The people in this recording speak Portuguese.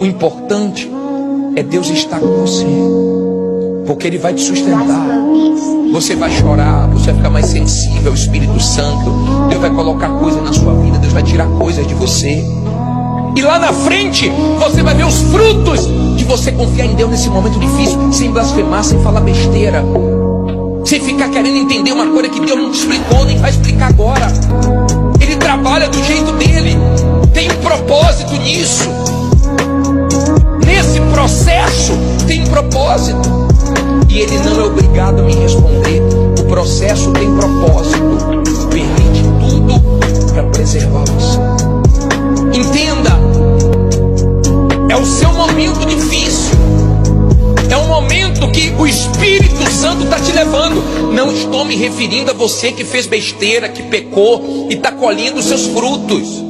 O importante é Deus estar com você, porque Ele vai te sustentar. Você vai chorar, você vai ficar mais sensível ao Espírito Santo. Deus vai colocar coisas na sua vida, Deus vai tirar coisas de você. E lá na frente, você vai ver os frutos de você confiar em Deus nesse momento difícil, sem blasfemar, sem falar besteira, sem ficar querendo entender uma coisa que Deus não te explicou, nem vai explicar agora. Ele trabalha do jeito dele, tem um propósito nisso. Nesse processo tem um propósito. E Ele não é obrigado a me responder. O processo tem propósito. Permite tudo para preservar você. Entenda, é o seu momento difícil. É um momento que o Espírito Santo está te levando. Não estou me referindo a você que fez besteira, que pecou e está colhendo os seus frutos.